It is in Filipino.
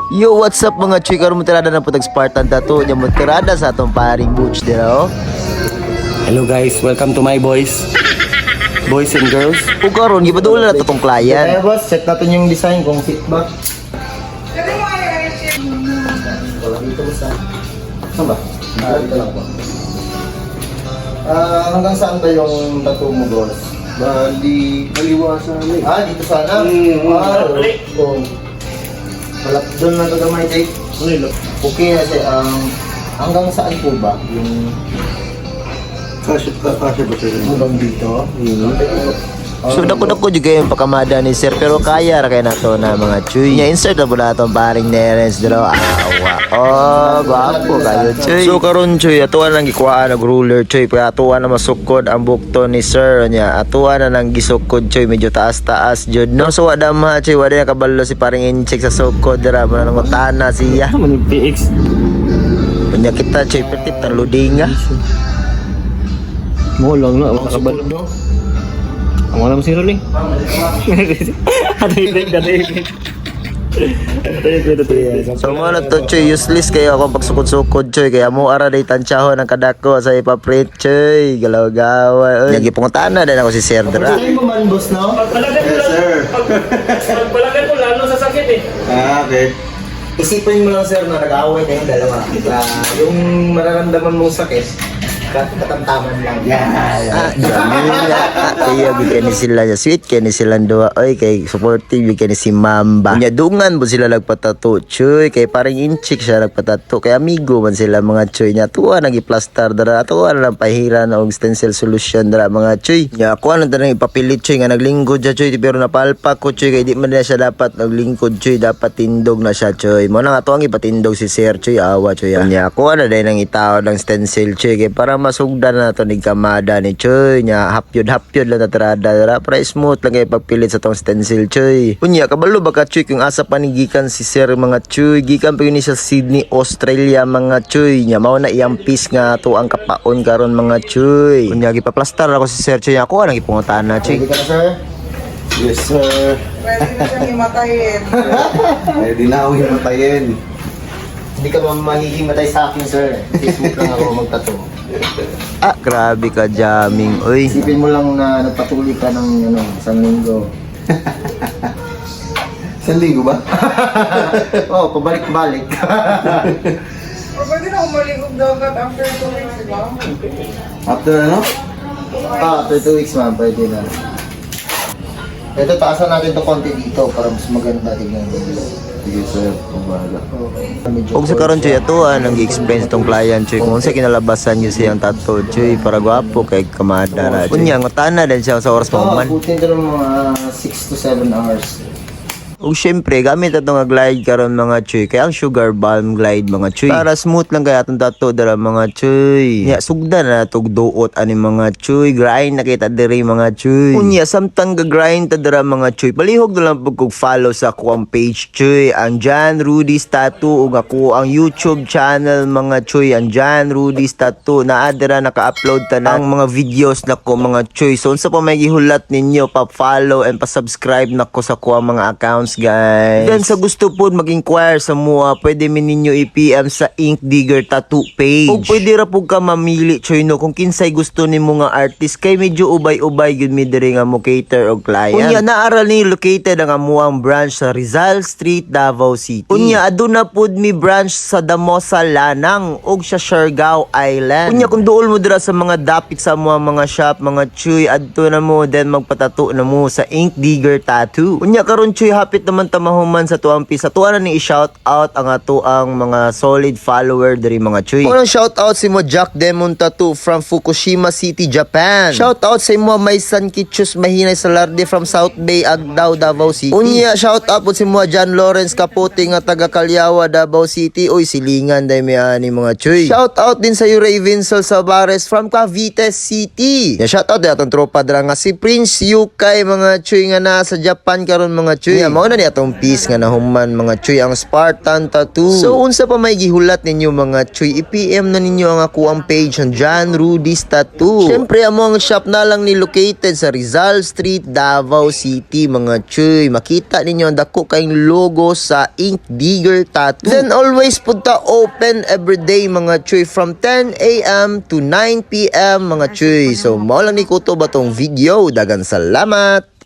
Yo, what's up mga chuy? Karon mo tirada na putag Spartan tattoo. Nya mo tirada sa atong paring butch dira oh. Hello guys, welcome to my boys. Boys and girls. Ug karon gipadula na to tong client. Kaya boss, check natin yung design kung fit ba. Wala dito boss ha. Saan ba? Dito lang po. Hanggang saan ba yung tattoo mo boss? Bali, kaliwa sa ano Dito sana? Oh. Wala, doon na tagamay tape. Okay na siya. Hanggang saan po ba? Yung Kasya ba sila? hanggang dito? So dako-dako jud kayo pakamada ni sir pero kaya ra kay nato na mga chuy. Nya insert na po na atong paring Nerens dira. Awa. Oh, gwapo kayo chuy. So karon chuy atuan nang gikuhaan og ruler chuy kaya atuan na masukod ang bukto ni sir nya. Atuan na nang gisukod chuy medyo taas-taas jud no. So wada ma chuy wada kabalo si paring incheck sa sukod dira mo nang utana siya. Ano man yung PX? Nya kita chuy petit ang ludinga. Mo lang na, makakabalo. Ang alam si Rolling. So mo na to choy useless kayo akong pagsukod-sukod choy kaya mo ara day tansyahon ang kadako sa ipaprint choy galaw-gawa lagi pungutan na din ako si Sir Dra. Saan mo man boss no? Yes sir. Pagpalagay mo lalo sa sakit eh. Okay. Isipin mo lang sir na nag-aaway kayong dalawa. Yung mararamdaman mong sakit, katamtaman lang. Kaya bigyan ni sila ya sweet kaya ni silang dua oy kay supportive bigyan ni si Mamba nya dungan po sila nagpatato choy kay parang inchik siya nagpatato kay amigo man sila mga choy nya tuwa nagiplastar dara tuwa na lang pahira na og stencil solution dara mga choy nya ako na tanang ipapilit choy nga naglingkod siya choy pero napalpak ko choy kay di man na siya dapat naglingkod choy dapat tindog na siya choy mo na nga tuwang ipatindog si Sir choy awa choy nya ako na dai nang itaw ng stencil choy kay para masugdan na to ni kamada ni choy nya hapyod lang tatrada dara para smooth lang kay pagpilit sa tong stencil choy unya kabalo baka choy kung asa panigikan si Sir mga choy gikan pa yun sa Sydney Australia mga choy nya mao na iyang piece nga to ang kapaon karon mga choy unya gipaplastar ako si Sir choy ako nang ipungutan na choy. Ready ka na sir? Yes sir. Pwede mo siyang himatayin. Pwede na ako himatayin. Hindi ka mahihimatay sa akin sir. Facebook lang ako magtattoo. Grabe ka jamming oy. Isipin mo lang na nagpatuloy ka ng isang linggo. Isang linggo ba? Oh, pabalik-balik. O pwede na umaligog dagat after 2 weeks, di ba? After ano? After 2 weeks ma'am, pwede na. Ito, taasan natin to konti dito para mas maganda tingnan. Sige sir, kumbaga. Og sa karon choy ato nang gi-explain sa tong client choy kung unsa kinalabasan niyo siyang tattoo choy para gwapo kay kamada na choy. Unya ngutana din siya sa oras pa man. Putin ito ng mga 6 to 7 hours. Ug syempre gamit atong glide karon mga choy kay ang sugar balm glide mga choy para smooth lang kay atong tattoo dara mga choy nya sugdan na tug duot ani mga choy grind na kita diri mga choy unya samtang grind ta dara mga choy palihog na lang pag follow sa akong page choy ang John Rudy's Tattoo ug ako ang YouTube channel mga choy ang John Rudy's Tattoo naa dira naka-upload ta na ang mga videos nako mga choy so unsa pa may gihulat ninyo pa-follow and pa-subscribe nako sa kuha mga accounts guys. Then sa gusto po mag-inquire sa mua, pwede min ninyo i-PM sa Ink Digger Tattoo page. O pwede ra po ka mamili choy no kung kinsay gusto nimo nga artist kay medyo ubay-ubay gyud mi diri nga mo cater og client. Unya naaral ni located ang amuang branch sa Rizal Street, Davao City. Unya aduna pud mi branch sa Damosa Lanang ug sa Siargao Island. Unya kung duol mo dira sa mga dapit sa mga shop, mga chuy adto na mo then magpatato na mo sa Ink Digger Tattoo. Unya karon chuy happy naman tamahuman sa tuang pisa. Tuwa na ni i-shout out ang ato ang mga solid follower diri mga chuy. Unang shout out si mo Jack Demon Tattoo from Fukushima City, Japan. Shout out sa mo Maysan Kitchus Mahinay Salarde from South Bay, Agdao, Davao City. Unya shout out po si mo John Lawrence Capote nga taga Calyawa, Davao City. Oy silingan day mi ani mga chuy. Shout out din sa Ray Vincel Savares from Cavite City. Ya shout out atong tropa dra nga si Prince Yukay mga chuy nga nasa Japan karon mga chuy. Mo Mao na ni atong piece nga nahuman mga chuy ang Spartan Tattoo. So unsa pa may gihulat ninyo mga chuy, i-PM na ninyo ang ako ang page ng John Rudy's Tattoo. Syempre amo ang shop na lang ni located sa Rizal Street, Davao City mga chuy. Makita ninyo ang dako kayong logo sa Ink Digger Tattoo. Then always punta open everyday mga chuy from 10 AM to 9 PM mga chuy. So mao lang ni kuto ba tong video. Dagan salamat.